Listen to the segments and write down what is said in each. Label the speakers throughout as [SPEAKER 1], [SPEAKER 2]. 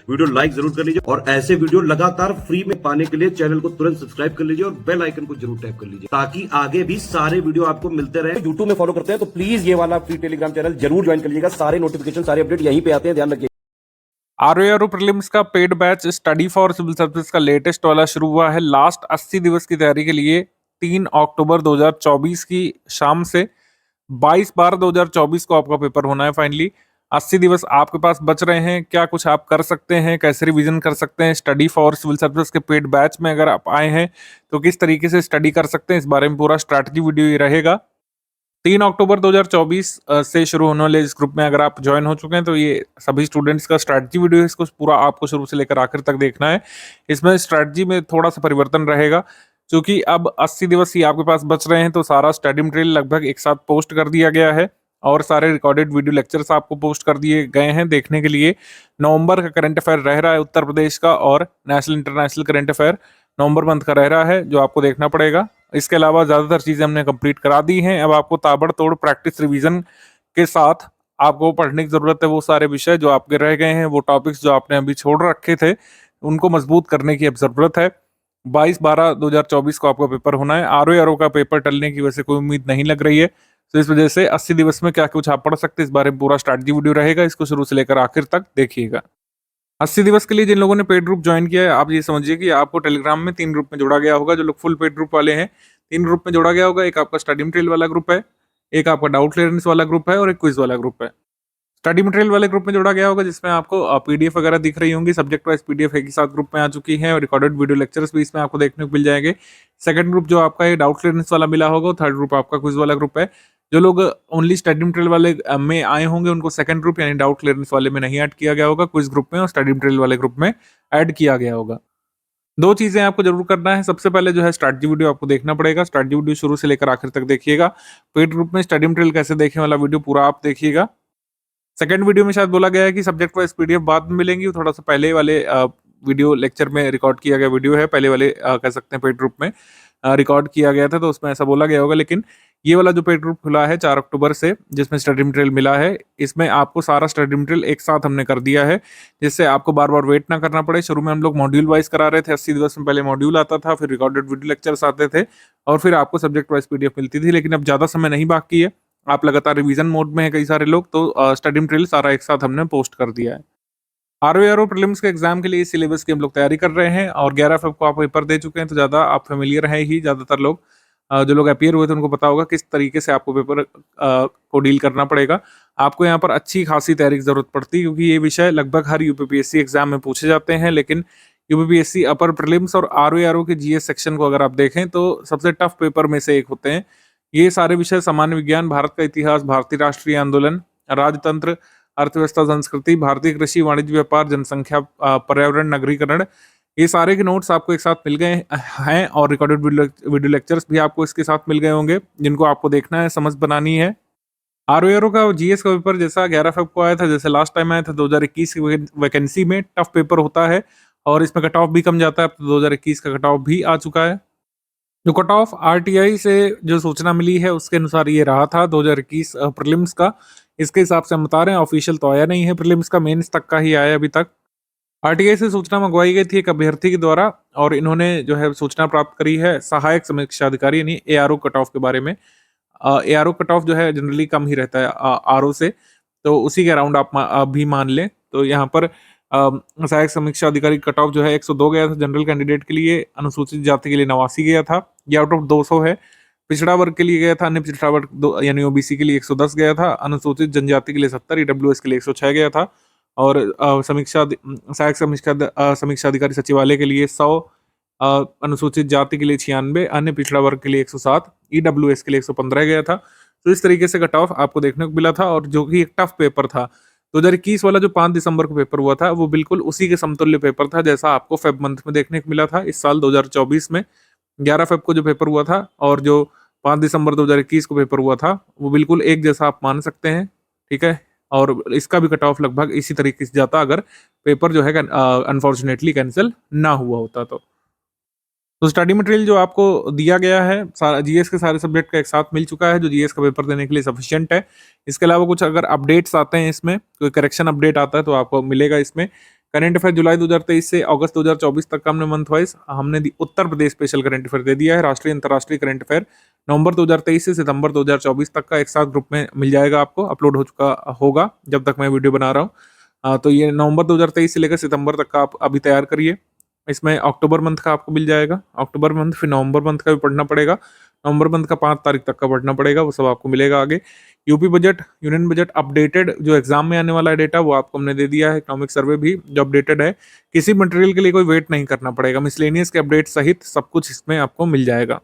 [SPEAKER 1] Video like जरूर कर लीजिए और ऐसे वीडियो लगातार फ्री में पाने के लिए चैनल को तुरंत सब्सक्राइब कर लीजिए और बेल आइकन को जरूर टैप कर लीजिए ताकि आगे भी सारे वीडियो आपको मिलते रहे। यूट्यूब में फॉलो करते हैं तो प्लीज ये वाला फ्री टेलीग्राम चैनल जरूर ज्वाइन कर लीजिएगा। सारे नोटिफिकेशन सारे अपडेट यहीं पे आते हैं, ध्यान रखिए।
[SPEAKER 2] आरओ प्रीलिम्स का paid batch study for civil service का लेटेस्ट वाला शुरू हुआ है। लास्ट 80 दिवस की तैयारी के लिए 3 अक्टूबर 2024 की शाम से 22/12/2024 को आपका पेपर होना है। फाइनली 80 दिवस आपके पास बच रहे हैं। क्या कुछ आप कर सकते हैं, कैसे रिवीजन कर सकते हैं स्टडी फॉर सिविल सर्विस के पेड बैच में अगर आप आए हैं तो किस तरीके से स्टडी कर सकते हैं, इस बारे में पूरा स्ट्रैटेजी वीडियो ही रहेगा। 3 अक्टूबर 2024 से शुरू होने वाले इस ग्रुप में अगर आप ज्वाइन हो चुके हैं तो ये सभी स्टूडेंट्स का स्ट्रैटेजी वीडियो है। इसको पूरा आपको शुरू से लेकर आखिर तक देखना है। इसमें स्ट्रैटेजी में थोड़ा सा परिवर्तन रहेगा क्योंकि अब 80 दिवस ही आपके पास बच रहे हैं तो सारा स्टडी मटेरियल लगभग एक साथ पोस्ट कर दिया गया है और सारे रिकॉर्डेड वीडियो लेक्चर्स आपको पोस्ट कर दिए गए हैं देखने के लिए। नवंबर का करंट अफेयर रह रहा है उत्तर प्रदेश का और नेशनल इंटरनेशनल करंट अफेयर नवंबर मंथ का रह रहा है जो आपको देखना पड़ेगा। इसके अलावा ज़्यादातर चीज़ें हमने कंप्लीट करा दी हैं। अब आपको ताबड़तोड़ प्रैक्टिस रिवीजन के साथ आपको पढ़ने की ज़रूरत है। वो सारे विषय जो आपके रह गए हैं, वो टॉपिक्स जो आपने अभी छोड़ रखे थे, उनको मजबूत करने की अब ज़रूरत है। 22/12/2024 को आपका पेपर होना है। आरओ का पेपर टलने की वजह से कोई उम्मीद नहीं लग रही है, तो इस वजह से 80 दिवस में क्या कुछ आप पढ़ सकते हैं इस बारे में पूरा स्ट्रैटेजी वीडियो रहेगा। इसको शुरू से लेकर आखिर तक देखिएगा। 80 दिवस के लिए जिन लोगों ने पेड ग्रुप ज्वाइन किया है, आप ये समझिए कि आपको टेलीग्राम में 3 ग्रुप में जोड़ा गया होगा। जो लोग फुल पेड ग्रुप वाले हैं 3 ग्रुप में जोड़ा गया होगा। एक आपका स्टडी मटेरियल वाला ग्रुप है, एक आपका डाउट क्लियरेंस वाला ग्रुप है और एक क्विज वाला ग्रुप है। स्टडी मटेरियल वाले ग्रुप में जोड़ा गया होगा जिसमें आपको पीडीएफ वगैरह दिख रही होंगी। सब्जेक्ट वाइज पीडीएफ एक ही साथ ग्रुप में आ चुकी है और रिकॉर्डेड वीडियो लेक्चर्स भी इसमें आपको देखने को मिल जाएंगे। सेकंड ग्रुप जो आपका ये डाउट क्लियरेंस वाला मिला होगा, थर्ड ग्रुप आपका क्विज वाला ग्रुप है। जो लोग ओनली स्टडी मटेरियल वाले में आए होंगे उनको सेकंड ग्रुप यानी डाउट क्लियरेंस वाले में नहीं ऐड किया गया होगा, क्विज ग्रुप में और स्टडी मटेरियल वाले ग्रुप में ऐड किया गया होगा। 2 चीजें आपको जरूर करना है। सबसे पहले जो है स्ट्रैटेजी वीडियो आपको देखना पड़ेगा। स्ट्रैटेजी वीडियो शुरू से लेकर आखिर तक देखिएगा। पेड ग्रुप में स्टडी मटेरियल कैसे देखें वाला वीडियो पूरा आप देखिएगा। सेकंड वीडियो में शायद बोला गया है कि सब्जेक्ट वाइज पीडीएफ बाद में मिलेंगी, थोड़ा सा पहले वाले वीडियो लेक्चर में रिकॉर्ड किया गया वीडियो है, पहले वाले कह सकते हैं पेड ग्रुप में रिकॉर्ड किया गया था तो उसमें ऐसा बोला गया होगा। लेकिन ये वाला जो पेड ग्रुप खुला है 4 अक्टूबर से, जिसमें स्टडी मटेरियल मिला है, इसमें आपको सारा स्टडी मटेरियल एक साथ हमने कर दिया है जिससे आपको बार बार वेट ना करना पड़े। शुरू में हम लोग मॉड्यूल वाइज करा रहे थे। 80 दिवस में पहले मॉड्यूल आता था, फिर रिकॉर्डेड वीडियो लेक्चर्स आते थे और फिर आपको सब्जेक्ट वाइज पीडीएफ मिलती थी। लेकिन अब ज़्यादा समय नहीं बाकी है, आप लगातार रिवीजन मोड में है कई सारे लोग, तो स्टडी मटेरियल सारा एक साथ हमने पोस्ट कर दिया है। आरओ प्रीलिम्स के एग्जाम के लिए इस सिलेबस की हम लोग तैयारी कर रहे हैं और 11 फेब को आप पेपर दे चुके हैं तो ज़्यादा आप फेमिलियर हैं ही। ज़्यादातर लोग जो लोग अपीयर हुए थे उनको पता होगा किस तरीके से आपको पेपर को डील करना पड़ेगा। आपको यहाँ पर अच्छी खासी तैयारी की जरूरत पड़ती है क्योंकि ये विषय लगभग हर यूपीपीएससी एग्जाम में पूछे जाते हैं। लेकिन यूपीपीएससी अपर प्रीलिम्स और आरओ के जीएस सेक्शन को अगर आप देखें तो सबसे टफ पेपर में से एक होते हैं। ये सारे विषय सामान्य विज्ञान, भारत का इतिहास, भारतीय राष्ट्रीय आंदोलन, राजतंत्र, अर्थव्यवस्था, संस्कृति, भारतीय कृषि, वाणिज्य, व्यापार, जनसंख्या, पर्यावरण, नगरीकरण, ये सारे के नोट्स आपको एक साथ मिल गए हैं और रिकॉर्डेड वीडियो लेक्चर्स भी आपको इसके साथ मिल गए होंगे जिनको आपको देखना है, समझ बनानी है। आरओ का जीएस का पेपर जैसा 11 फेब को आया था, जैसे लास्ट टाइम आया था 2021 की वैकेंसी में टफ पेपर होता है और इसमें कट ऑफ भी कम जाता है। अब तो 2021 का कट ऑफ भी आ चुका है। जो कट ऑफ आरटीआई से जो सूचना मिली है उसके अनुसार ये रहा था 2021 प्रीलिम्स का। इसके हिसाब से हम बता रहे हैं, ऑफिशियल तो आया नहीं है प्रीलिम्स का, मेंस तक का ही आया अभी तक। आरटीआई से सूचना मंगवाई गई थी एक अभ्यर्थी के द्वारा और इन्होंने जो है सूचना प्राप्त करी है सहायक समीक्षा अधिकारी यानी एआरओ कट ऑफ के बारे में। एआरओ कट ऑफ जो है जनरली कम ही रहता है आरओ से, तो उसी के अराउंड आप भी मान लें। तो यहाँ पर सहायक समीक्षा अधिकारी कट ऑफ जो है 102 गया था जनरल कैंडिडेट के लिए, अनुसूचित जाति के लिए 89 गया था, ये आउट ऑफ 200 है। पिछड़ा वर्ग के लिए गया था, अन्य पिछड़ा वर्ग यानी ओबीसी के लिए 110 गया था, अनुसूचित जनजाति के लिए 70, ईडब्ल्यूएस के लिए 106 गया था और सहायक समीक्षा अधिकारी सचिवालय के लिए 100, अनुसूचित जाति के लिए 96, अन्य पिछड़ा वर्ग के लिए 107, ईडब्ल्यूएस के लिए 115 गया था। तो इस तरीके से कट ऑफ आपको देखने को मिला था और जो कि एक टफ पेपर था। 2021 वाला जो 5 दिसंबर को पेपर हुआ था वो बिल्कुल उसी के समतुल्य पेपर था जैसा आपको फेब मंथ में देखने को मिला था। इस साल 2024 में 11 फेब को जो पेपर हुआ था और जो 5 दिसंबर 2021 को पेपर हुआ था वो बिल्कुल एक जैसा आप मान सकते हैं, ठीक है। और इसका भी कट ऑफ लगभग इसी तरीके से जाता अगर पेपर जो है अनफॉर्चुनेटली कैंसिल ना हुआ होता तो स्टडी मटेरियल जो आपको दिया गया है सारा जीएस के सारे सब्जेक्ट का एक साथ मिल चुका है जो जीएस का पेपर देने के लिए सफिशिएंट है। इसके अलावा कुछ अगर अपडेट्स आते हैं, इसमें कोई करेक्शन अपडेट आता है तो आपको मिलेगा। इसमें करंट अफेयर जुलाई 2023 से अगस्त 2024 तक का हमने मंथ वाइज हमने Uttar Pradesh special current affair दे दिया है। राष्ट्रीय अंतर्राष्ट्रीय करंट अफेयर नवंबर 2023 से सितंबर 2024 तक का एक साथ ग्रुप में मिल जाएगा आपको, अपलोड हो चुका होगा जब तक मैं वीडियो बना रहा हूँ। तो ये नवंबर 2023 से लेकर सितंबर तक का आप अभी तैयार करिए। इसमें अक्टूबर मंथ का आपको मिल जाएगा, अक्टूबर मंथ, फिर नवंबर मंथ का भी पढ़ना पड़ेगा, नवंबर मंथ का 5 तारीख तक का पढ़ना पड़ेगा, वो सब आपको मिलेगा आगे। UP budget, union budget updated जो एग्जाम में आने वाला है डेटा वो आपको हमने दे दिया है। इकोनॉमिक सर्वे भी जो अपडेटेड है, किसी मटेरियल के लिए कोई वेट नहीं करना पड़ेगा, मिसलेनियस के अपडेट सहित सब कुछ इसमें आपको मिल जाएगा।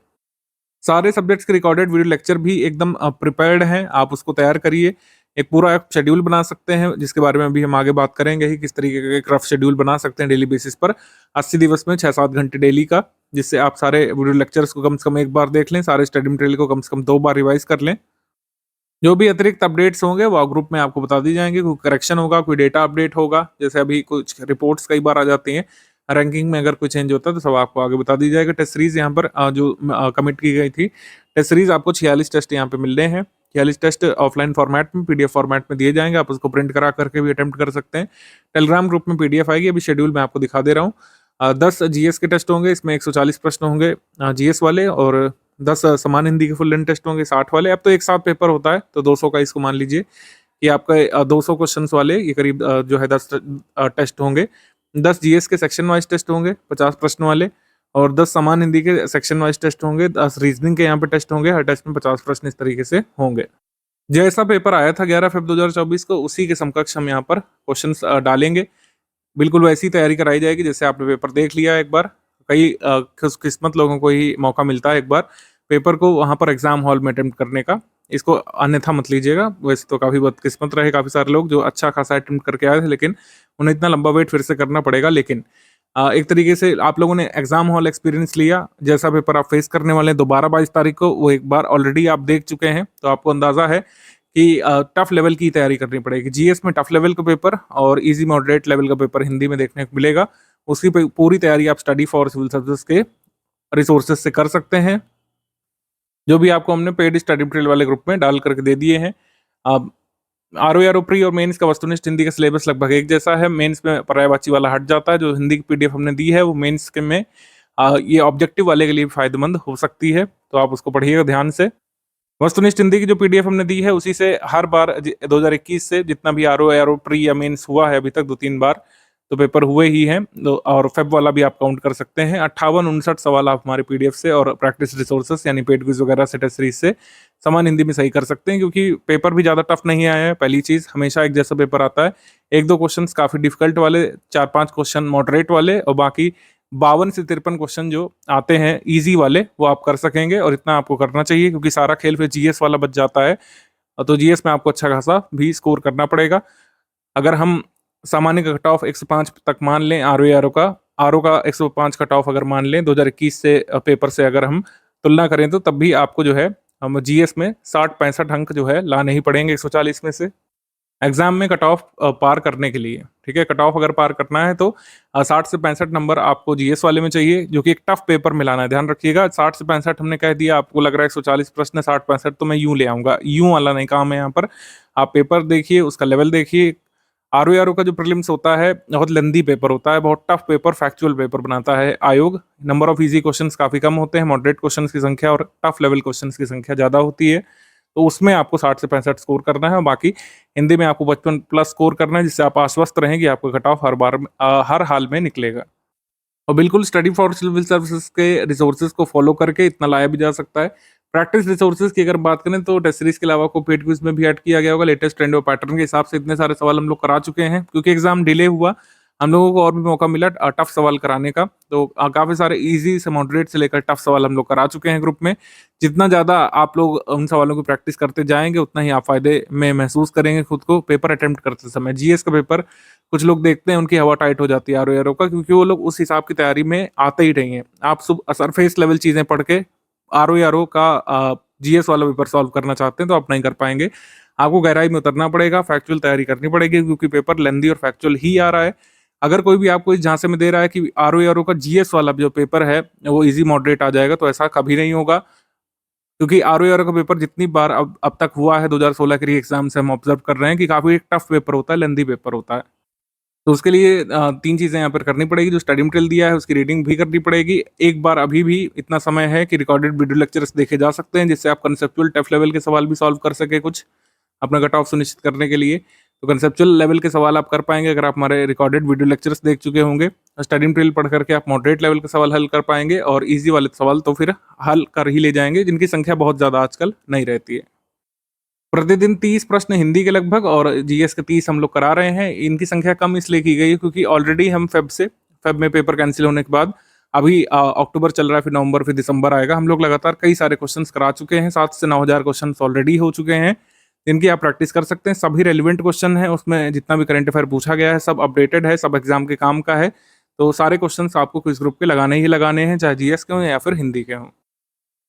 [SPEAKER 2] सारे सब्जेक्ट्स के रिकॉर्डेड वीडियो लेक्चर भी एकदम प्रिपेयर्ड हैं, आप उसको तैयार करिए। एक पूरा एक शेड्यूल बना सकते हैं, जिसके बारे में अभी हम आगे बात करेंगे ही, किस तरीके का एक रफ शेड्यूल बना सकते हैं डेली बेसिस पर 80 दिवस में 6-7 घंटे डेली का, जिससे आप सारे वीडियो लेक्चर्स को कम से कम एक बार देख लें, सारे स्टडी मटेरियल को कम से कम 2 बार रिवाइज कर लें। जो भी अतिरिक्त अपडेट्स होंगे वो ग्रुप में आपको बता दी जाएंगे, कोई करेक्शन होगा, कोई डेटा अपडेट होगा, जैसे अभी कुछ रिपोर्ट्स कई बार आ जाती हैं, रैंकिंग में अगर कोई चेंज होता है तो सब आपको आगे बता दी जाएगा। टेस्ट सीरीज यहाँ पर जो कमिट की गई थी, टेस्ट सीरीज आपको 46 टेस्ट यहाँ पे मिल रहे हैं। 46 टेस्ट ऑफलाइन फॉर्मेट में, पीडीएफ फॉर्मेट में दिए जाएंगे, आप उसको प्रिंट करा करके भी अटेम्प्ट कर सकते हैं। टेलीग्राम ग्रुप में पीडीएफ आएगी, अभी शेड्यूल मैं आपको दिखा दे रहा हूँ। 10 जीएस के टेस्ट होंगे, इसमें 140 प्रश्न होंगे जीएस वाले, और 10 समान हिंदी के फुल लेंथ टेस्ट होंगे 60 वाले। अब तो एक साथ पेपर होता है तो 200 का इसको मान लीजिए कि आपका 200 क्वेश्चन वाले ये करीब जो है 10 टेस्ट होंगे। 10 जीएस के सेक्शन वाइज टेस्ट होंगे 50 प्रश्न वाले, और 10 समान हिंदी के सेक्शन वाइज टेस्ट होंगे, 10 रीजनिंग के यहाँ पे टेस्ट होंगे, हर टेस्ट में 50 प्रश्न इस तरीके से होंगे। जैसा पेपर आया था 11 फरवरी 2024 को, उसी के समकक्ष हम यहाँ पर क्वेश्चंस डालेंगे। बिल्कुल वैसी तैयारी कराई जाएगी जैसे आपने पेपर देख लिया एक बार। कई खुशकिस्मत लोगों को ही मौका मिलता है एक बार पेपर को वहाँ पर एग्जाम हॉल में अटेम्प्ट करने का, इसको अन्यथा मत लीजिएगा। वैसे तो काफ़ी बदकिस्मत रहे काफ़ी सारे लोग जो अच्छा खासा अटेम्प्ट करके आए थे, लेकिन उन्हें इतना लंबा वेट फिर से करना पड़ेगा। लेकिन एक तरीके से आप लोगों ने एग्जाम हॉल एक्सपीरियंस लिया, जैसा पेपर आप फेस करने वाले हैं दोबारा 22 तारीख को, वो एक बार ऑलरेडी आप देख चुके हैं, तो आपको अंदाजा है कि टफ लेवल की तैयारी करनी पड़ेगी। जीएस में टफ लेवल का पेपर और इजी मॉडरेट लेवल का पेपर हिंदी में देखने को मिलेगा। उसकी पूरी तैयारी आप स्टडी फॉर सिविल सर्विसेज के रिसोर्सेज से कर सकते हैं, जो भी आपको हमने पेड स्टडी मटेरियल वाले ग्रुप में डाल करके दे दिए हैं। अब आरओ प्री और मेंस का वस्तुनिष्ठ हिंदी का सिलेबस लगभग एक जैसा है। मेंस में पर्यायवाची वाला हट जाता है, जो हिंदी की पीडीएफ हमने दी है वो मेंस के में ये ऑब्जेक्टिव वाले के लिए फायदेमंद हो सकती है, तो आप उसको पढ़िएगा ध्यान से। वस्तुनिष्ठ हिंदी की जो पीडीएफ हमने दी है उसी से हर बार 2021 से जितना भी आरओ प्री या मेंस हुआ है अभी तक 2-3 बार तो पेपर हुए ही हैं, और फेब वाला भी आप काउंट कर सकते हैं। 58-59 सवाल आप हमारे पीडीएफ से और प्रैक्टिस रिसोर्सेस यानी पेड क्विज वगैरह से टेस्ट सीरीज से समान हिंदी में सही कर सकते हैं, क्योंकि पेपर भी ज़्यादा टफ नहीं आया है। पहली चीज़, हमेशा एक जैसा पेपर आता है, 1-2 क्वेश्चन काफ़ी डिफिकल्ट वाले, 4-5 क्वेश्चन मॉडरेट वाले, और बाकी 52 से 53 क्वेश्चन जो आते हैं ईजी वाले वो आप कर सकेंगे, और इतना आपको करना चाहिए क्योंकि सारा खेल फिर जीएस वाला बच जाता है। तो जीएस में आपको अच्छा खासा भी स्कोर करना पड़ेगा। अगर हम सामान्य का कट ऑफ 105 तक मान लें, आरओ का 105 कट ऑफ अगर मान लें 2021 से पेपर से अगर हम तुलना करें, तो तब भी आपको जो है हम जीएस में 60-65 अंक जो है लाने ही पड़ेंगे 140 में से एग्जाम में कट ऑफ पार करने के लिए। ठीक है, कट ऑफ अगर पार करना है तो 60 से 65 नंबर आपको जीएस वाले में चाहिए, जो कि एक टफ पेपर में लाना है। ध्यान रखिएगा, 60 से 65 हमने कह दिया, आपको लग रहा है 140 प्रश्न 60-65 तो मैं यूं ले आऊंगा, यूं वाला नहीं काम है यहाँ पर। आप पेपर देखिए, उसका लेवल देखिए। आरओ का जो प्रीलिम्स होता है बहुत लेंदी पेपर होता है, बहुत टफ पेपर, फैक्चुअल पेपर बनाता है आयोग। नंबर ऑफ इजी क्वेश्चंस काफ़ी कम होते हैं, मॉडरेट क्वेश्चंस की संख्या और टफ लेवल क्वेश्चंस की संख्या ज़्यादा होती है, तो उसमें आपको 60 से 65 स्कोर करना है, और बाकी हिंदी में आपको 55 प्लस स्कोर करना है, जिससे आप आश्वस्त रहें कि आपका कट ऑफ हर हाल में निकलेगा। और बिल्कुल स्टडी फॉर सिविल सर्विसेज के रिसोर्सेज को फॉलो करके इतना लाया भी जा सकता है। प्रैक्टिस रिसोर्सेज की अगर बात करें तो टेस्ट सीरीज के अलावा को पेड क्विज में भी ऐड किया गया होगा। लेटेस्ट ट्रेंड और पैटर्न के हिसाब से इतने सारे सवाल हम लोग करा चुके हैं, क्योंकि एग्जाम डिले हुआ, हम लोगों को और भी मौका मिला टफ सवाल कराने का, तो काफ़ी सारे इजी से मॉडरेट से लेकर टफ सवाल हम लोग करा चुके हैं ग्रुप में। जितना ज़्यादा आप लोग उन सवालों की प्रैक्टिस करते जाएंगे उतना ही आप फायदे में महसूस करेंगे खुद को पेपर अटेम्प्ट करते समय। जीएस का पेपर कुछ लोग देखते हैं उनकी हवा टाइट हो जाती है आरओ का, क्योंकि वो लोग उस हिसाब की तैयारी में आते ही नहीं है। आप सरफेस लेवल चीज़ें पढ़ के आरओ का जीएस वाला पेपर सॉल्व करना चाहते हैं तो आप नहीं कर पाएंगे। आपको गहराई में उतरना पड़ेगा, फैक्चुअल तैयारी करनी पड़ेगी, क्योंकि पेपर लेंदी और फैक्चुअल ही आ रहा है। अगर कोई भी आपको इस झांसे में दे रहा है कि आरओ का जीएस वाला जो पेपर है वो इजी मॉडरेट आ जाएगा, तो ऐसा कभी नहीं होगा, क्योंकि आरओ का पेपर जितनी बार अब तक हुआ है 2016 के एग्जाम से हम ऑब्जर्व कर रहे हैं कि काफी एक टफ पेपर होता है, लेंदी पेपर होता है। तो उसके लिए 3 चीज़ें यहाँ पर करनी पड़ेगी। जो स्टडी मटेरियल दिया है उसकी रीडिंग भी करनी पड़ेगी। एक बार अभी भी इतना समय है कि रिकॉर्डेड वीडियो लेक्चर्स देखे जा सकते हैं, जिससे आप कंसेप्चुअल टफ लेवल के सवाल भी सॉल्व कर सकें कुछ, अपना कट ऑफ सुनिश्चित करने के लिए। तो कंसेप्चुअल लेवल के सवाल आप कर पाएँगे अगर आप हमारे रिकॉर्डेड वीडियो लेक्चर्स देख चुके होंगे। स्टडी मटेरियल पढ़ करके आप मॉडरेट लेवल के सवाल हल कर पाएँगे और ईज़ी वाले सवाल तो फिर हल कर ही ले जाएँगे, जिनकी संख्या बहुत ज़्यादा आजकल नहीं रहती है। प्रतिदिन 30 प्रश्न हिंदी के लगभग और जीएस के 30 हम लोग करा रहे हैं। इनकी संख्या कम इसलिए की गई है क्योंकि ऑलरेडी हम फेब में पेपर कैंसिल होने के बाद अभी अक्टूबर चल रहा है, फिर नवंबर, फिर दिसंबर आएगा। हम लोग लगातार कई सारे क्वेश्चंस करा चुके हैं, 7 से 9,000 क्वेश्चंस ऑलरेडी हो चुके हैं, जिनकी आप प्रैक्टिस कर सकते हैं। सभी रेलिवेंट क्वेश्चन है, उसमें जितना भी करंट अफेयर पूछा गया है सब अपडेटेड है, सब एग्जाम के काम का है। तो सारे क्वेश्चन आपको क्विज ग्रुप के लगाने ही लगाने हैं, चाहे जीएस के हों या फिर हिंदी के हों।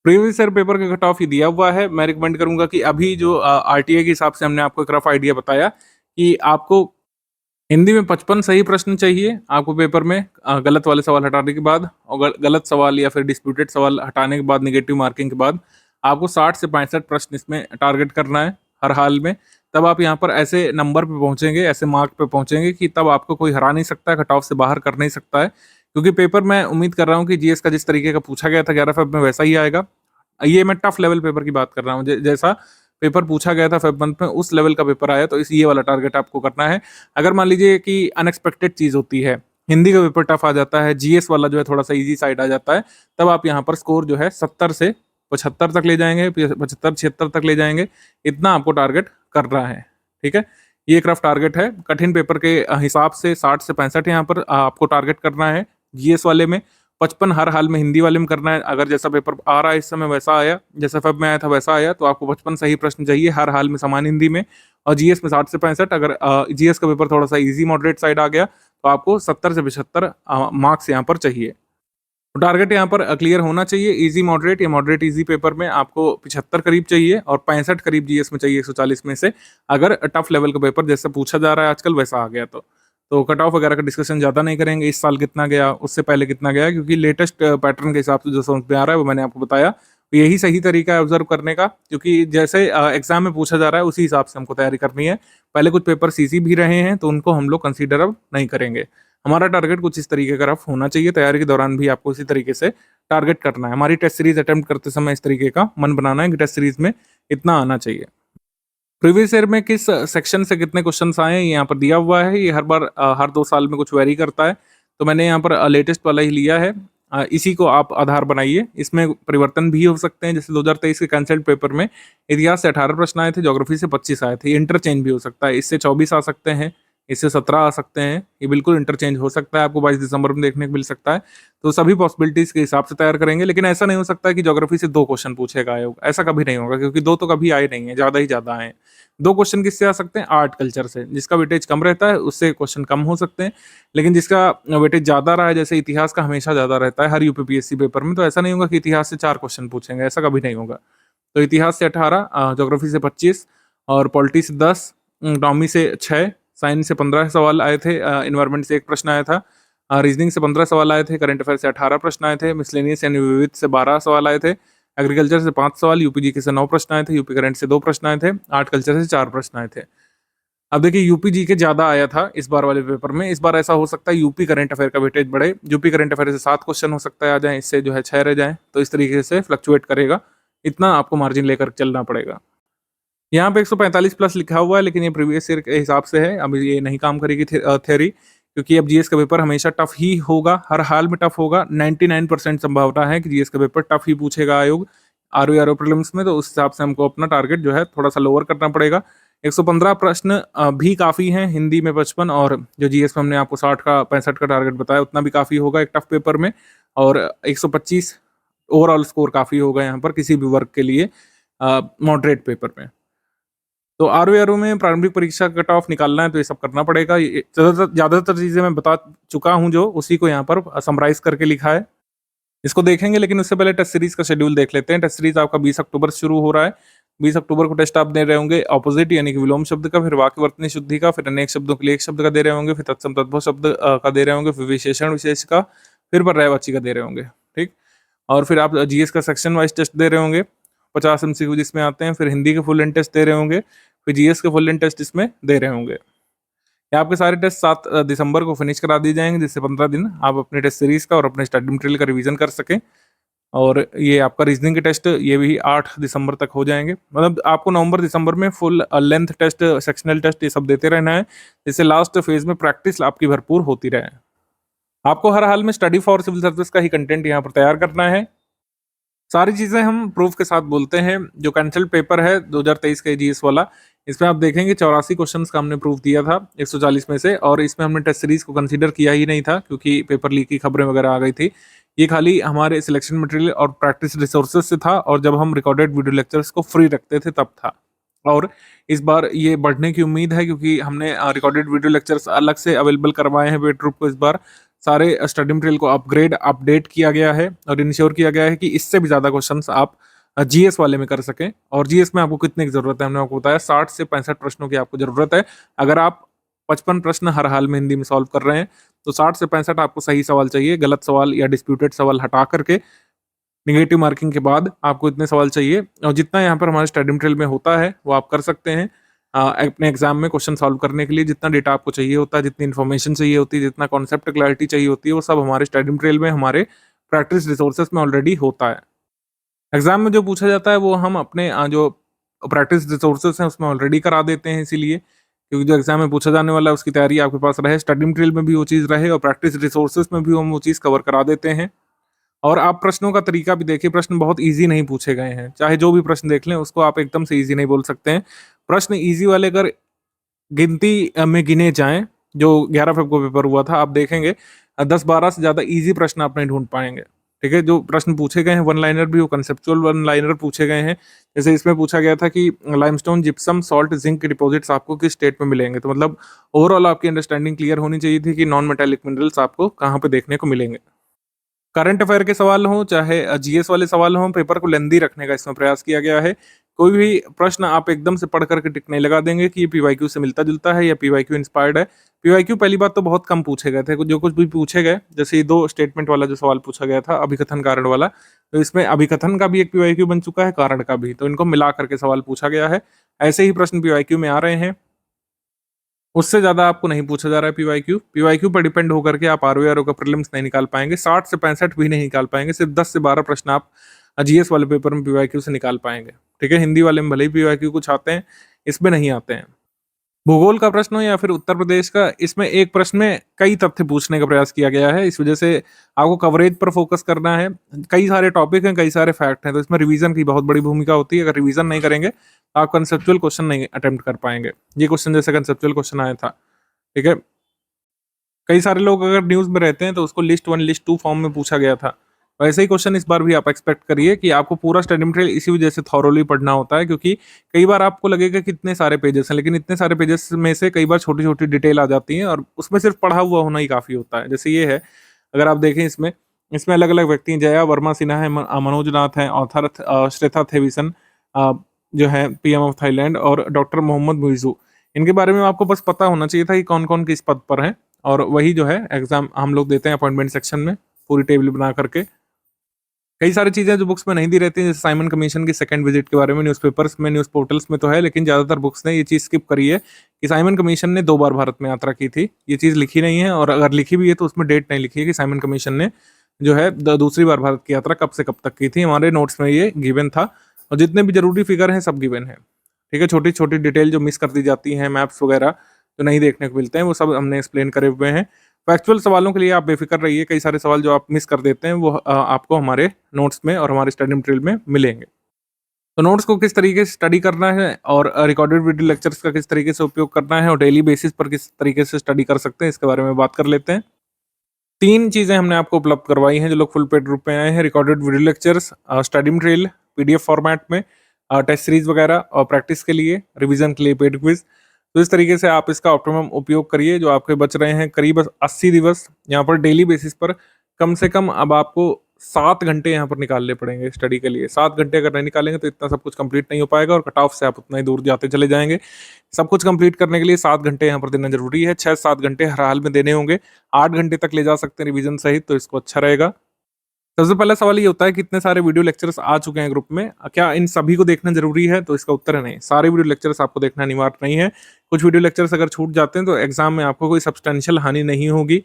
[SPEAKER 2] प्रीवियस ईयर पेपर का कट ऑफ ही दिया हुआ है। मैं रिकमेंड करूंगा कि अभी जो आरटीए के हिसाब से हमने आपको एक रफ आइडिया बताया कि आपको हिंदी में 55 सही प्रश्न चाहिए आपको पेपर में, गलत वाले सवाल हटाने के बाद और गलत सवाल या फिर डिस्प्यूटेड सवाल हटाने के बाद, निगेटिव मार्किंग के बाद आपको 60 से 65 प्रश्न इसमें टारगेट करना है हर हाल में। तब आप यहाँ पर ऐसे नंबर पे पहुंचेंगे, ऐसे मार्क पे पहुंचेंगे कि तब आपको कोई हरा नहीं सकता है, कट ऑफ से बाहर कर नहीं सकता है। क्योंकि पेपर मैं उम्मीद कर रहा हूँ कि जीएस का जिस तरीके का पूछा गया था 11 फेब में वैसा ही आएगा। ये मैं टफ लेवल पेपर की बात कर रहा हूँ, जैसा पेपर पूछा गया था फेब मंथ में उस लेवल का पेपर आया, तो इस ये वाला टारगेट आपको करना है। अगर मान लीजिए कि अनएक्सपेक्टेड चीज़ होती है, हिंदी का पेपर टफ आ जाता है, जीएस वाला जो है थोड़ा सा इजी साइड आ जाता है, तब आप यहाँ पर स्कोर जो है 70 से 75 तक ले जाएंगे, 75-76 तक ले जाएंगे, इतना आपको टारगेट करना है। ठीक है, ये एक रफ टारगेट है। कठिन पेपर के हिसाब से 60 से 65 यहाँ पर आपको टारगेट करना है जीएस वाले में। 55 हर हाल में हिंदी वाले में करना है। अगर जैसा पेपर आ रहा है इस समय वैसा आया, जैसा फेब में आया था वैसा आया, तो आपको 55 सही प्रश्न चाहिए हर हाल में समान हिंदी में। और जीएस में 60 से 65, अगर जीएस का पेपर थोड़ा सा इजी मॉडरेट साइड आ गया तो आपको 70 से 75 मार्क्स यहाँ पर चाहिए। तो टारगेट यहाँ पर क्लियर होना चाहिए। इजी मॉडरेट या मॉडरेट इजी पेपर में आपको 75 करीब चाहिए और 65 करीब जीएस में चाहिए 140 में से, अगर टफ लेवल का पेपर जैसा पूछा जा रहा है आजकल वैसा आ गया तो कट ऑफ वगैरह का डिस्कशन ज़्यादा नहीं करेंगे, इस साल कितना गया, उससे पहले कितना गया, क्योंकि लेटेस्ट पैटर्न के हिसाब से जो समझ में आ रहा है वो मैंने आपको बताया। तो यही सही तरीका है ऑब्जर्व करने का, क्योंकि जैसे एग्जाम में पूछा जा रहा है उसी हिसाब से हमको तैयारी करनी है। पहले कुछ पेपर सीसी भी रहे हैं तो उनको हम लोग कंसीडर अब नहीं करेंगे। हमारा टारगेट कुछ इस तरीके का रफ होना चाहिए। तैयारी के दौरान भी आपको इसी तरीके से टारगेट करना है। हमारी टेस्ट सीरीज अटेम्प्ट करते समय इस तरीके का मन बनाना है कि टेस्ट सीरीज में इतना आना चाहिए। प्रीवियस ईयर में किस सेक्शन से कितने क्वेश्चंस आए हैं ये यहाँ पर दिया हुआ है। ये हर बार हर 2 साल में कुछ वेरी करता है, तो मैंने यहाँ पर लेटेस्ट वाला ही लिया है। इसी को आप आधार बनाइए। इसमें परिवर्तन भी हो सकते हैं, जैसे 2023 के कैंसल्ड पेपर में इतिहास से 18 प्रश्न आए थे, ज्योग्राफी से 25 आए थे। इंटरचेंज भी हो सकता है, इससे 24 आ सकते हैं, इससे 17 आ सकते हैं। ये बिल्कुल इंटरचेंज हो सकता है, आपको 22 दिसंबर में देखने को मिल सकता है। तो सभी पॉसिबिलिटीज के हिसाब से तैयार करेंगे, लेकिन ऐसा नहीं हो सकता कि ज्योग्राफी से 2 क्वेश्चन पूछेगा आयोग, ऐसा कभी नहीं होगा, क्योंकि 2 तो कभी आए नहीं है, ज़्यादा ही ज़्यादा आए हैं। 2 क्वेश्चन किससे आ सकते हैं? आर्ट कल्चर से। जिसका वेटेज कम रहता है उससे क्वेश्चन कम हो सकते हैं, लेकिन जिसका वेटेज ज़्यादा रहा है, जैसे इतिहास का हमेशा ज़्यादा रहता है हर यूपीपीएससी पेपर में, तो ऐसा नहीं होगा कि इतिहास से 4 क्वेश्चन पूछेंगे, ऐसा कभी नहीं होगा। तो इतिहास से 18, ज्योग्राफी से 25 और पॉलिटी से 10, इकोनॉमी से 6, साइंस से 15 सवाल आए थे, इन्वायरमेंट से 1 प्रश्न आया था, रीजनिंग से 15 सवाल आए थे, करंट अफेयर से 18 प्रश्न आए थे, मिसलेनियस यानी विविध से 12 सवाल आए थे, एग्रीकल्चर से 5 सवाल, यूपी जीके से 9 प्रश्न आए थे, यूपी करंट से 2 प्रश्न आए थे, आर्ट कल्चर से 4 प्रश्न आए थे। अब देखिए यूपी जीके ज्यादा आया था इस बार वाले पेपर में। इस बार ऐसा हो सकता है यूपी करंट अफेयर का वेटेज बढ़े, यूपी करंट अफेयर से 7 क्वेश्चन हो सकता है आ जाए, इससे जो है 6 रह जाए, तो इस तरीके से फ्लक्चुएट करेगा। इतना आपको मार्जिन लेकर चलना पड़ेगा। यहाँ पे 145 प्लस लिखा हुआ है, लेकिन ये प्रीवियस ईयर के हिसाब से है, अब ये नहीं काम करेगी थ्योरी, क्योंकि अब जीएस का पेपर हमेशा टफ ही होगा, हर हाल में टफ होगा। 99% संभावना है कि जीएस का पेपर टफ ही पूछेगा आयोग आरओ प्रीलिम्स में, तो उस हिसाब से हमको अपना टारगेट जो है थोड़ा सा लोअर करना पड़ेगा। 115 प्रश्न भी काफ़ी हैं, हिंदी में 55 और जो जीएस में हमने आपको 60 का 65 का टारगेट बताया उतना भी काफ़ी होगा एक टफ पेपर में, और 125 ओवरऑल स्कोर काफ़ी होगा यहाँ पर किसी भी वर्ग के लिए मॉडरेट पेपर में। तो आरओ में प्रारंभिक परीक्षा का कट ऑफ निकालना है, तो ये सब करना पड़ेगा। ज़्यादातर चीज़ें मैं बता चुका हूँ, जो उसी को यहाँ पर समराइज करके लिखा है, इसको देखेंगे। लेकिन उससे पहले टेस्ट सीरीज का शेड्यूल देख लेते हैं। टेस्ट सीरीज आपका 20 अक्टूबर से शुरू हो रहा है। 20 अक्टूबर को टेस्ट आप दे रहे होंगे ऑपोजिट यानी कि विलोम शब्द का, फिर वाक्यवर्तनी शुद्धि का, फिर अनेक शब्दों के लिए एक शब्द का दे रहे होंगे, फिर तत्सम तद्भव शब्द का दे रहे होंगे, फिर विशेषण विशेष का, फिर पर्यायवाची का दे रहे होंगे। ठीक, और फिर आप जीएस का सेक्शन वाइज टेस्ट दे रहे होंगे, 50 एमसीक्यू जिसमें आते हैं, फिर हिंदी के फुल एंड टेस्ट दे रहे होंगे, फिर जीएस के फुल एंड टेस्ट इसमें दे रहे होंगे। ये आपके सारे टेस्ट 7 दिसंबर को फिनिश करा दिए जाएंगे, जिससे 15 दिन आप अपने टेस्ट सीरीज का और अपने स्टडी मटेरियल का रिवीजन कर सकें। और ये आपका रीजनिंग के टेस्ट ये भी 8 दिसंबर तक हो जाएंगे। मतलब आपको नवंबर दिसंबर में full length test, sectional test ये सब देते रहना है, जिससे लास्ट फेज में प्रैक्टिस आपकी भरपूर होती रहे। आपको हर हाल में स्टडी फॉर सिविल सर्विस का ही कंटेंट यहाँ पर तैयार करना है। सारी चीज़ें हम प्रूफ के साथ बोलते हैं। जो कैंसल्ड पेपर है 2023 का जीएस वाला, इसमें आप देखेंगे 84 क्वेश्चंस का हमने प्रूफ दिया था 140 में से, और इसमें हमने टेस्ट सीरीज को कंसीडर किया ही नहीं था क्योंकि पेपर लीक की खबरें वगैरह आ गई थी। ये खाली हमारे सिलेक्शन मटेरियल और प्रैक्टिस रिसोर्सेज से था, और जब हम रिकॉर्डेड वीडियो लेक्चर्स को फ्री रखते थे तब था। और इस बार ये बढ़ने की उम्मीद है क्योंकि हमने रिकॉर्डेड वीडियो लेक्चर्स अलग से अवेलेबल करवाए हैं वेट ग्रुप को। इस बार सारे स्टडी मटेरियल को अपडेट किया गया है और इंश्योर किया गया है कि इससे भी ज़्यादा क्वेश्चंस आप जीएस वाले में कर सकें। और जीएस में आपको कितने की ज़रूरत है, हमने आपको बताया 60 से 65 प्रश्नों की आपको ज़रूरत है। अगर आप 55 प्रश्न हर हाल में हिंदी में सॉल्व कर रहे हैं तो 60 से 65 आपको सही सवाल चाहिए। गलत सवाल या डिस्प्यूटेड सवाल हटा करके निगेटिव मार्किंग के बाद आपको इतने सवाल चाहिए। और जितना यहाँ पर हमारे स्टडी मटेरियल में होता है वो आप कर सकते हैं अपने एग्जाम में क्वेश्चन सॉल्व करने के लिए। जितना डेटा आपको चाहिए होता है, जितनी इन्फॉर्मेशन चाहिए होती है, जितना कॉन्सेप्ट क्लैरिटी चाहिए होती है, वो सब हमारे स्टडी मटेरियल में, हमारे प्रैक्टिस रिसोर्सेज में ऑलरेडी होता है। एग्जाम में जो पूछा जाता है वो हम अपने जो प्रैक्टिस रिसोर्सेज हैं उसमें ऑलरेडी करा देते हैं, इसीलिए क्योंकि जो एग्जाम में पूछा जाने वाला है उसकी तैयारी आपके पास रहे, स्टडी मटेरियल में भी वो चीज़ रहे और प्रैक्टिस रिसोर्सेज में भी हम वो चीज़ कवर करा देते हैं। और आप प्रश्नों का तरीका भी देखिए, प्रश्न बहुत इजी नहीं पूछे गए हैं। चाहे जो भी प्रश्न देख लें उसको आप एकदम से इजी नहीं बोल सकते हैं। प्रश्न इजी वाले अगर गिनती में गिने जाएं, जो 11 फरवरी को पेपर हुआ था, आप देखेंगे 10-12 से ज़्यादा इजी प्रश्न आप नहीं ढूंढ पाएंगे। ठीक है, जो प्रश्न पूछे गए हैं वन लाइनर भी, वो कंसेप्चुअल वन लाइनर पूछे गए हैं। जैसे इसमें पूछा गया था कि लाइमस्टोन, जिप्सम, सॉल्ट, जिंक के डिपॉजिट्स आपको किस स्टेट में मिलेंगे। तो मतलब ओवरऑल आपकी अंडरस्टैंडिंग क्लियर होनी चाहिए थी कि नॉन मेटालिक मिनरल्स आपको कहाँ पे देखने को मिलेंगे। करंट अफेयर के सवाल हों चाहे जीएस वाले सवाल हों, पेपर को लेंदी रखने का इसमें प्रयास किया गया है। कोई भी प्रश्न आप एकदम से पढ़ करके टिक नहीं लगा देंगे कि ये पीवाईक्यू से मिलता जुलता है या पीवाईक्यू इंस्पायर्ड है। पीवाईक्यू पहली बात तो बहुत कम पूछे गए थे, जो कुछ भी पूछे गए, जैसे ये 2 स्टेटमेंट वाला जो सवाल पूछा गया था, अभिकथन कारण वाला, तो इसमें अभिकथन का भी एक पीवाईक्यू बन चुका है, कारण का भी, तो इनको मिला करके सवाल पूछा गया है। ऐसे ही प्रश्न पीवाईक्यू में आ रहे हैं, उससे ज़्यादा आपको नहीं पूछा जा रहा है पीवाईक्यू। पीवाईक्यू पर डिपेंड होकर के आप आरओ का प्रीलिम्स नहीं निकाल पाएंगे, 60 से 65 भी नहीं निकाल पाएंगे, सिर्फ 10 से 12 प्रश्न आप जीएस वाले पेपर में पीवाईक्यू से निकाल पाएंगे। ठीक है, हिंदी वाले में भले ही पीवाईक्यू कुछ आते हैं, इसमें नहीं आते हैं। भूगोल का प्रश्न हो या फिर उत्तर प्रदेश का, इसमें एक प्रश्न में कई तथ्य पूछने का प्रयास किया गया है। इस वजह से आपको कवरेज पर फोकस करना है। कई सारे टॉपिक हैं, कई सारे फैक्ट हैं, तो इसमें रिवीजन की बहुत बड़ी भूमिका होती है। अगर रिवीजन नहीं करेंगे तो आप कंसेप्चुअल क्वेश्चन नहीं अटेम्प्ट कर पाएंगे। ये क्वेश्चन जैसे कंसेप्चुअल क्वेश्चन आया था, ठीक है, कई सारे लोग अगर न्यूज़ में रहते हैं तो उसको लिस्ट 1 लिस्ट 2 फॉर्म में पूछा गया था। वैसे ही क्वेश्चन इस बार भी आप एक्सपेक्ट करिए कि आपको पूरा स्टडी मटेरियल इसी वजह से थॉरोली पढ़ना होता है, क्योंकि कई बार आपको लगेगा कि इतने सारे पेजेस हैं, लेकिन इतने सारे पेजेस में से कई बार छोटी छोटी डिटेल आ जाती है और उसमें सिर्फ पढ़ा हुआ होना ही काफ़ी होता है। जैसे ये है, अगर आप देखें इसमें अलग अलग व्यक्ति हैं, जया वर्मा सिन्हा है, मनोज नाथ हैं, ऑथर श्रेथा थेविसन जो है पीएम ऑफ थाईलैंड, और डॉक्टर मोहम्मद मुइजू। इनके बारे में आपको बस पता होना चाहिए था कि कौन कौन किस पद पर हैं, और वही जो है एग्जाम हम लोग देते हैं अपॉइंटमेंट सेक्शन में पूरी टेबल बना करके। कई सारी चीज़ें जो बुक्स में नहीं दी रहती हैं, जैसे साइमन कमीशन की सेकंड विजिट के बारे में न्यूज़पेपर्स में, न्यूज़ पोर्टल्स में तो है, लेकिन ज़्यादातर बुक्स ने ये चीज़ स्किप करी है कि साइमन कमीशन ने 2 बार भारत में यात्रा की थी। ये चीज़ लिखी नहीं है, और अगर लिखी भी है तो उसमें डेट नहीं लिखी है कि साइमन कमीशन ने जो है दूसरी बार भारत की यात्रा कब से कब तक की थी। हमारे नोट्स में ये गिवन था, और जितने भी जरूरी फिगर हैं सब गिवन है। ठीक है, छोटी छोटी डिटेल जो मिस कर दी जाती हैं, मैप्स वगैरह जो नहीं देखने को मिलते हैं, वो सब हमने एक्सप्लेन करे हुए हैं। फैक्चुअल सवालों के लिए आप बेफिक्र रहिए, कई सारे सवाल जो आप मिस कर देते हैं वो आपको हमारे नोट्स में और हमारे स्टडी मटेरियल में मिलेंगे। तो नोट्स को किस तरीके से स्टडी करना है और रिकॉर्डेड वीडियो लेक्चर्स का किस तरीके से उपयोग करना है और डेली बेसिस पर किस तरीके से स्टडी कर सकते हैं, इसके बारे में बात कर लेते हैं। 3 चीज़ें हमने आपको उपलब्ध करवाई हैं जो लोग फुल पेड रूप में आए हैं: recorded video lectures, study material PDF format में, टेस्ट सीरीज वगैरह, और प्रैक्टिस के लिए, रिवीजन के लिए पेड क्विज। तो इस तरीके से आप इसका ऑप्टिमम उपयोग करिए। जो आपके बच रहे हैं करीब 80 दिवस, यहाँ पर डेली बेसिस पर कम से कम अब आपको 7 घंटे यहाँ पर निकालने पड़ेंगे स्टडी के लिए। 7 घंटे अगर नहीं निकालेंगे तो इतना सब कुछ कंप्लीट नहीं हो पाएगा, और कट ऑफ से आप उतना ही दूर जाते चले जाएंगे। सब कुछ कंप्लीट करने के लिए 7 घंटे यहाँ पर देना जरूरी है। 6-7 घंटे हर हाल में देने होंगे, 8 घंटे तक ले जा सकते हैं रिवीजन सहित, तो इसको अच्छा रहेगा। सबसे पहला सवाल ये होता है कि इतने सारे वीडियो लेक्चर्स आ चुके हैं ग्रुप में, क्या इन सभी को देखना जरूरी है? तो इसका उत्तर है नहीं। सारे वीडियो लेक्चर्स आपको देखना अनिवार्य नहीं है। कुछ वीडियो लेक्चर्स अगर छूट जाते हैं तो एग्जाम में आपको कोई सब्सटेंशियल हानि नहीं होगी।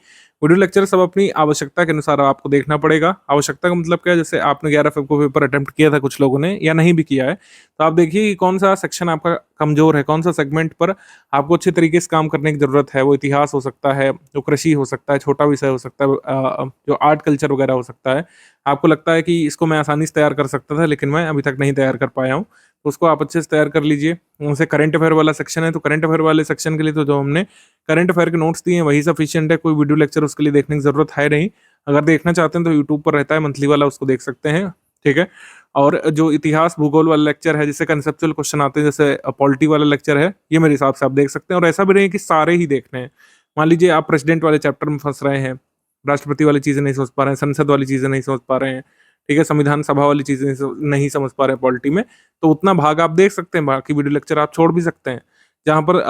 [SPEAKER 2] वीडियो लेक्चर सब अपनी आवश्यकता के अनुसार आपको देखना पड़ेगा। आवश्यकता का मतलब क्या है, जैसे आपने 11 फ़ेब को पेपर अटेम्प्ट किया था कुछ लोगों ने या नहीं भी किया है, तो आप देखिए कि कौन-सा सेक्शन आपका कमज़ोर है, कौन-सा सेगमेंट पर आपको अच्छे तरीके से काम करने की ज़रूरत है। वो इतिहास हो सकता है, तो कृषि हो सकता है, छोटा विषय हो सकता है, जो आर्ट कल्चर वगैरह हो सकता है। आपको लगता है कि इसको मैं आसानी से तैयार कर सकता था, लेकिन मैं अभी तक नहीं तैयार कर पाया हूँ, तो उसको आप अच्छे से तैयार कर लीजिए। जैसे करंट अफेयर वाला सेक्शन है, तो करंट अफेयर वाले सेक्शन के लिए तो जो हमने करंट अफेयर के नोट्स दिए हैं वही सफिशिएंट है, कोई वीडियो लेक्चर उसके लिए देखने की ज़रूरत है नहीं। अगर देखना चाहते हैं तो यूट्यूब पर रहता है मंथली वाला, उसको देख सकते हैं, ठीक है? और जो इतिहास, भूगोल वाला लेक्चर है, जिससे कंसेप्चुअल क्वेश्चन आते हैं, जैसे पॉलिटी वाला लेक्चर है, ये मेरे हिसाब से आप देख सकते हैं। और ऐसा भी नहीं है कि सारे ही देखने हैं। मान लीजिए आप प्रेसिडेंट वाले चैप्टर में फँस रहे हैं, राष्ट्रपति वाली चीज़ें नहीं समझ पा रहे हैं, संसद वाली चीज़ें नहीं समझ पा रहे हैं, ठीक है? संविधान सभा वाली चीज़ें नहीं समझ पा रहे हैं पॉलिटी में, तो उतना भाग आप देख सकते हैं, बाकी वीडियो लेक्चर आप छोड़ भी सकते हैं। जहाँ पर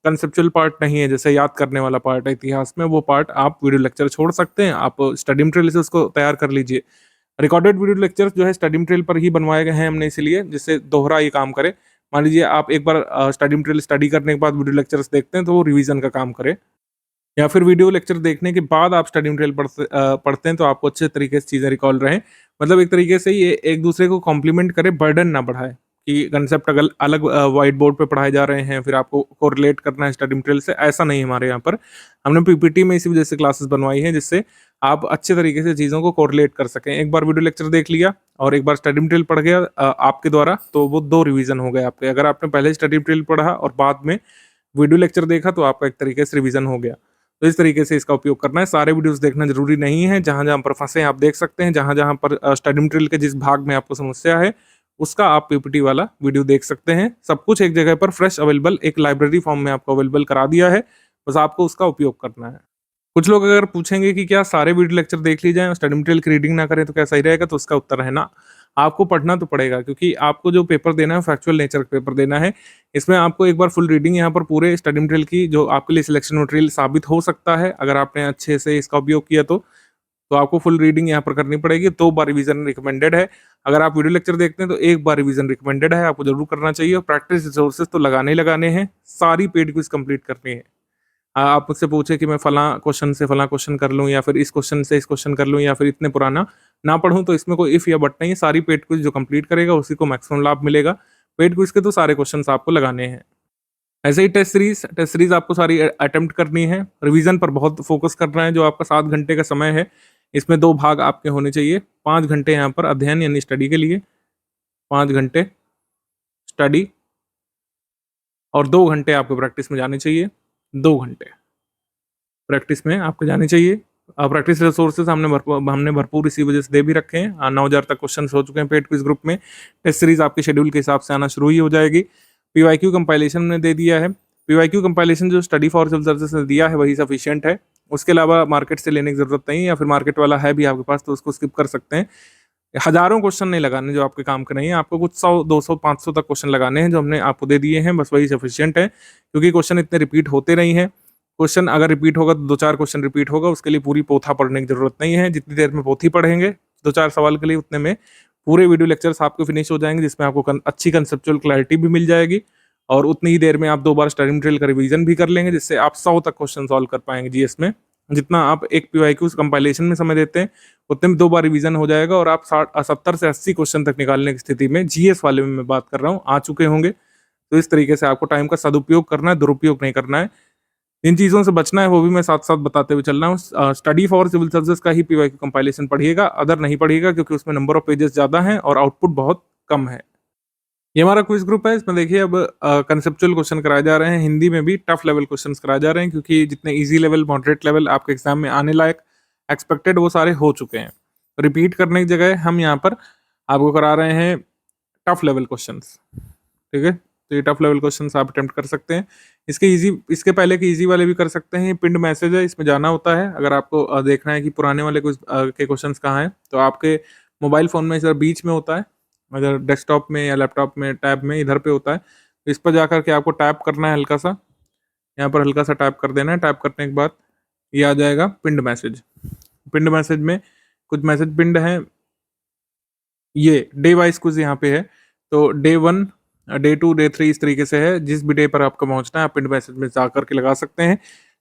[SPEAKER 2] कंसेप्चुअल पार्ट नहीं है, जैसे याद करने वाला पार्ट है इतिहास में, वो पार्ट आप वीडियो लेक्चर छोड़ सकते हैं। आप स्टडी मटेरियल से उसको तैयार कर लीजिए। रिकॉर्डेड वीडियो लेक्चर्स जो है स्टडी मटेरियल पर ही बनवाए गए हैं हमने, इसलिए जिससे दोहरा ये काम करे। मान लीजिए आप एक बार स्टडी मटेरियल स्टडी करने के बाद वीडियो लेक्चर्स देखते हैं, तो वो रिवीजन का काम करे। या फिर वीडियो लेक्चर देखने के बाद आप स्टडी मटेरियल पढ़ते हैं, तो आपको अच्छे तरीके से चीज़ें रिकॉल रहें। मतलब एक तरीके से ये एक दूसरे को कॉम्प्लीमेंट करे, बर्डन ना बढ़ाए कि कंसेप्ट अगल अलग व्हाइट बोर्ड पे पढ़ाए जा रहे हैं, फिर आपको कोरिलेट करना है स्टडी मटेरियल से, ऐसा नहीं है हमारे यहाँ पर। हमने पीपीटी में इसी वजह से क्लासेस बनवाई हैं, जिससे आप अच्छे तरीके से चीज़ों को कोरिलेट कर सकें। एक बार वीडियो लेक्चर देख लिया और एक बार स्टडी मटेरियल पढ़ गया आपके द्वारा, तो वो 2 रिवीजन हो गए आपके। अगर आपने पहले स्टडी मटेरियल पढ़ा और बाद में वीडियो लेक्चर देखा, तो आपका एक तरीके से रिवीजन हो गया। तो इस तरीके से इसका उपयोग करना है। सारे वीडियोस देखना ज़रूरी नहीं है, जहाँ-जहाँ पर फँसे हैं आप देख सकते हैं, जहाँ-जहाँ पर स्टडी मटेरियल के जिस भाग में आपको समस्या है, उसका आप पीपीटी वाला वीडियो देख सकते हैं। सब कुछ एक जगह पर फ्रेश अवेलेबल, एक लाइब्रेरी फॉर्म में आपको अवेलेबल करा दिया है, बस आपको उसका उपयोग करना है। कुछ लोग अगर पूछेंगे कि क्या सारे वीडियो लेक्चर देख लिए जाएँ और स्टडी मटेरियल की रीडिंग ना करें तो क्या सही रहेगा? तो उसका उत्तर है ना, आपको पढ़ना तो पड़ेगा, क्योंकि आपको जो पेपर देना है फैक्चुअल नेचर का पेपर देना है। इसमें आपको एक बार फुल रीडिंग यहाँ पर पूरे स्टडी मटेरियल की, जो आपके लिए सिलेक्शन मटेरियल साबित हो सकता है अगर आपने अच्छे से इसका उपयोग किया तो आपको फुल रीडिंग यहाँ पर करनी पड़ेगी। 2 बार रिवीजन रिकमेंडेड है। अगर आप वीडियो लेक्चर देखते हैं तो 1 बार रिवीजन रिकमेंडेड है, आपको ज़रूर करना चाहिए। और प्रैक्टिस रिसोर्सेज तो लगाने ही लगाने हैं, सारी पेड क्विज़ कंप्लीट करनी है। आप मुझसे पूछे कि मैं फलाँ क्वेश्चन से फलाँ क्वेश्चन कर लूँ, या फिर इस क्वेश्चन से इस क्वेश्चन कर लूँ, या फिर इतने पुराना ना पढ़ूँ, तो इसमें कोई इफ़ या बट नहीं है। सारी पेड क्विज़ जो कंप्लीट करेगा उसी को मैक्सिमम लाभ मिलेगा। पेड क्विज़ के तो सारे क्वेश्चंस आपको लगाने हैं। ऐसे ही टेस्ट सीरीज़ आपको सारी अटेम्प्ट करनी है। रिवीजन पर बहुत फोकस करना है। जो आपका 7 घंटे का समय है, इसमें 2 भाग आपके होने चाहिए। 5 घंटे यहाँ पर अध्ययन यानी स्टडी के लिए, 5 घंटे स्टडी और 2 घंटे आपको प्रैक्टिस में जाने चाहिए। 2 घंटे प्रैक्टिस में आपको जाने चाहिए। प्रैक्टिस रिसोर्सेज हमने भरपूर इसी वजह से दे भी रखे हैं। 9000 तक क्वेश्चन हो चुके हैं पेड क्विज ग्रुप में। टेस्ट सीरीज आपके शेड्यूल के हिसाब से आना शुरू ही हो जाएगी। पीवाईक्यू कंपाइलेशन ने दे दिया है। पीवाईक्यू कंपाइलेशन जो स्टडी फॉर सिविल सर्विसेज ने दिया है वही सफिशिएंट है। उसके अलावा मार्केट से लेने की जरूरत नहीं है, या फिर मार्केट वाला है भी आपके पास तो उसको स्किप कर सकते हैं। हज़ारों क्वेश्चन नहीं लगाने जो आपके काम के नहीं है, आपको कुछ 100, 200, 500 तक क्वेश्चन लगाने हैं जो हमने आपको दे दिए हैं, बस वही सफिशिएंट है। क्योंकि क्वेश्चन इतने रिपीट होते नहीं हैं। क्वेश्चन अगर रिपीट होगा तो 2-4 क्वेश्चन रिपीट होगा, उसके लिए पूरी पोथा पढ़ने की ज़रूरत नहीं है। जितनी देर में पोथी पढ़ेंगे 2-4 सवाल के लिए, उतने में पूरे वीडियो लेक्चर्स आपके फिनिश हो जाएंगे, जिसमें आपको अच्छी कंसेप्चुअल क्लैरिटी भी मिल जाएगी। और उतनी ही देर में आप 2 बार स्टडी मटेरियल का रिवीजन भी कर लेंगे, जिससे आप 100 तक क्वेश्चन सॉल्व कर पाएंगे जीएस में। जितना आप एक पीवाईक्यू कंपाइलेशन में समय देते हैं, उतने में 2 बार रिवीजन हो जाएगा और आप 70 से 80 क्वेश्चन तक निकालने की स्थिति में, जीएस वाले में मैं बात कर रहा हूँ, आ चुके होंगे। तो इस तरीके से आपको टाइम का सदुपयोग करना है, दुरुपयोग नहीं करना है। इन चीज़ों से बचना है, वो भी मैं साथ-साथ बताते हुए चल रहा हूँ। स्टडी फॉर सिविल सर्विसेज का ही पीवाईक्यू कंपाइलेशन पढ़िएगा, अदर नहीं पढ़िएगा, क्योंकि उसमें नंबर ऑफ पेजेस ज़्यादा हैं और आउटपुट बहुत कम है। ये हमारा क्विज ग्रुप है। इसमें देखिए अब कंसेप्चुअल क्वेश्चन कराए जा रहे हैं, हिंदी में भी टफ लेवल क्वेश्चंस कराए जा रहे हैं, क्योंकि जितने इजी लेवल, मॉडरेट लेवल आपके एग्जाम में आने लायक एक्सपेक्टेड, वो सारे हो चुके हैं। रिपीट करने की जगह हम यहाँ पर आपको करा रहे हैं टफ लेवल क्वेश्चंस, ठीक है? तो ये टफ लेवल क्वेश्चंस आप अटेम्प्ट कर सकते हैं। इसके पहले के इजी वाले भी कर सकते हैं। ये पिंड मैसेज है, इसमें जाना होता है। अगर आपको देखना है कि पुराने वाले के क्वेश्चंस कहाँ हैं, तो आपके मोबाइल फ़ोन में इधर बीच में होता है, अगर डेस्कटॉप में या लैपटॉप में टैब में इधर पे होता है, तो इस पर जाकर के आपको टैप करना है हल्का सा, यहाँ पर हल्का सा टैप कर देना है। टैप करने के बाद ये आ जाएगा पिंड मैसेज। पिंड मैसेज में कुछ मैसेज पिंड हैं, ये डे वाइज कुछ यहाँ पे है। तो डे 1 डे 2 डे 3 इस तरीके से है। जिस भी डे पर आपको पहुंचना है आप पिन मैसेज में जा करके लगा सकते हैं।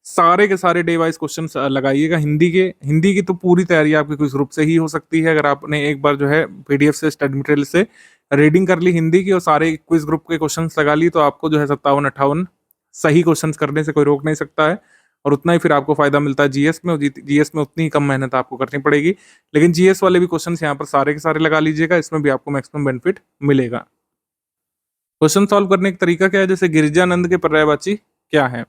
[SPEAKER 2] सारे के सारे डे वाइज क्वेश्चन लगाइएगा। हिंदी की तो पूरी तैयारी आपकी क्विज ग्रुप से ही हो सकती है। अगर आपने एक बार जो है पीडीएफ से स्टडी मटेरियल से रीडिंग कर ली हिंदी की और सारे क्विज ग्रुप के क्वेश्चंस लगा ली, तो आपको जो है 57-58 सही क्वेश्चंस करने से कोई रोक नहीं सकता है। और उतना ही फिर आपको फायदा मिलता है जीएस में, और जीएस में उतनी ही कम मेहनत आपको करनी पड़ेगी। लेकिन जीएस वाले भी क्वेश्चंस यहाँ पर सारे के सारे लगा लीजिएगा, इसमें भी आपको मैक्सिमम बेनिफिट मिलेगा। क्वेश्चन सॉल्व करने का तरीका क्या है, जैसे गिरिजानंद के पर्यायवाची क्या है।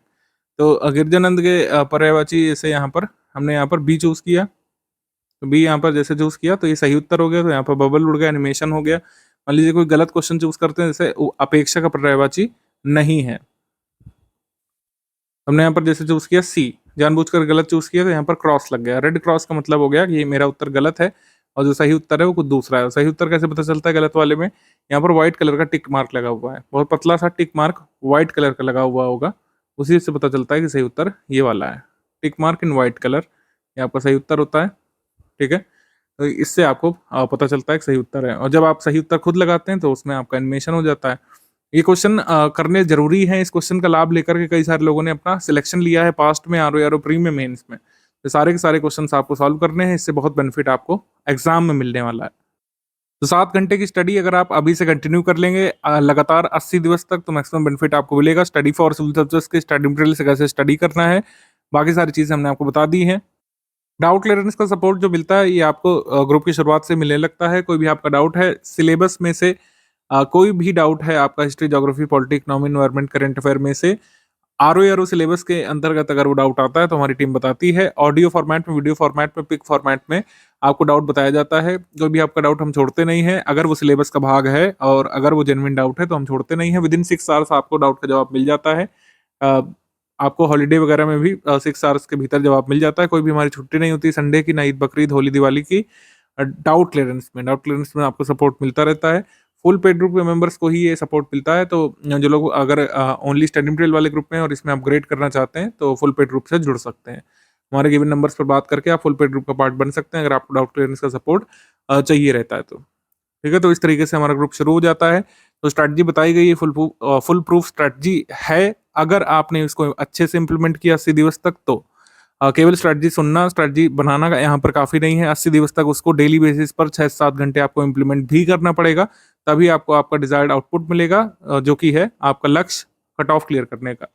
[SPEAKER 2] तो गिरिजानंद के पर्यायवाची जैसे यहाँ पर हमने यहाँ पर बी चूज किया, तो बी यहाँ पर जैसे चूज किया तो ये सही उत्तर हो गया। तो यहाँ पर बबल उड़ गया, एनिमेशन हो गया। मान लीजिए कोई गलत क्वेश्चन चूज करते हैं, जैसे अपेक्षा का पर्यायवाची नहीं है, हमने यहाँ पर जैसे चूज किया सी, जानबूझकर गलत चूज किया तो यहाँ पर क्रॉस लग गया। रेड क्रॉस का मतलब हो गया कि ये मेरा उत्तर गलत है और जो सही उत्तर है वो कुछ दूसरा है। सही उत्तर कैसे पता चलता है गलत वाले में, यहाँ पर व्हाइट कलर का टिक मार्क लगा हुआ है, बहुत पतला सा टिक मार्क व्हाइट कलर का लगा हुआ होगा, उसी से पता चलता है कि सही उत्तर ये वाला है। Tick mark in white colour ये आपका सही उत्तर होता है। ठीक है, तो इससे आपको पता चलता है कि सही उत्तर है। और जब आप सही उत्तर खुद लगाते हैं तो उसमें आपका एनिमेशन हो जाता है। ये क्वेश्चन करने जरूरी है। इस क्वेश्चन का लाभ लेकर के कई सारे लोगों ने अपना सिलेक्शन लिया है पास्ट में, आरओ प्री में, मेंस में। तो सारे के सारे क्वेश्चंस आपको सॉल्व करने हैं, इससे बहुत बेनिफिट आपको एग्जाम में मिलने वाला है। तो 7 घंटे की स्टडी अगर आप अभी से कंटिन्यू कर लेंगे लगातार 80 दिवस तक, तो मैक्सिमम बेनिफिट आपको मिलेगा। स्टडी फॉर सिविल सर्विसेज के स्टडी मटेरियल से कैसे स्टडी करना है, बाकी सारी चीजें हमने आपको बता दी हैं। डाउट क्लियरेंस का सपोर्ट जो मिलता है ये आपको ग्रुप की शुरुआत से मिलने लगता है। कोई भी आपका डाउट है सिलेबस में से, कोई भी डाउट है आपका history, geography, politics, economy, environment, current affair में से, आरओ सिलेबस के अंतर्गत अगर वो डाउट आता है तो हमारी टीम बताती है। ऑडियो फॉर्मेट में, वीडियो फॉर्मेट में, पिक फॉर्मेट में आपको डाउट बताया जाता है। कोई भी आपका डाउट हम छोड़ते नहीं है। अगर वो सिलेबस का भाग है और अगर वो जेन्युइन डाउट है तो हम छोड़ते नहीं है। विदिन 6 आवर्स आपको डाउट का जवाब मिल जाता है। आपको हॉलीडे वगैरह में भी 6 आवर्स के भीतर जवाब मिल जाता है। कोई भी हमारी छुट्टी नहीं होती संडे की, ना ईद, बकरीद, होली, दिवाली की। डाउट क्लियरेंस में आपको सपोर्ट मिलता रहता है। फुल पेड ग्रुप के मेंबर्स को ही ये सपोर्ट मिलता है। तो जो लोग अगर ओनली स्टडी मटेरियल वाले ग्रुप में और इसमें अपग्रेड करना चाहते हैं तो फुल पेड ग्रुप से जुड़ सकते हैं। हमारे गिवन नंबर्स पर बात करके आप फुल पेड ग्रुप का पार्ट बन सकते हैं अगर आपको डाउट क्लियरेंस का सपोर्ट चाहिए रहता है तो। ठीक है, तो इस तरीके से हमारा ग्रुप शुरू हो जाता है। तो स्ट्रैटेजी बताई गई है, फुल प्रूफ स्ट्रैटेजी है। अगर आपने इसको अच्छे से इंप्लीमेंट किया 80 दिवस तक, तो केवल स्ट्रैटेजी सुनना, स्ट्रैटेजी बनाना का यहाँ पर काफ़ी नहीं है। 80 दिवस तक उसको डेली बेसिस पर 6-7 घंटे आपको इंप्लीमेंट भी करना पड़ेगा, तभी आपको आपका डिजायर्ड आउटपुट मिलेगा, जो कि है आपका लक्ष्य कट ऑफ क्लियर करने का।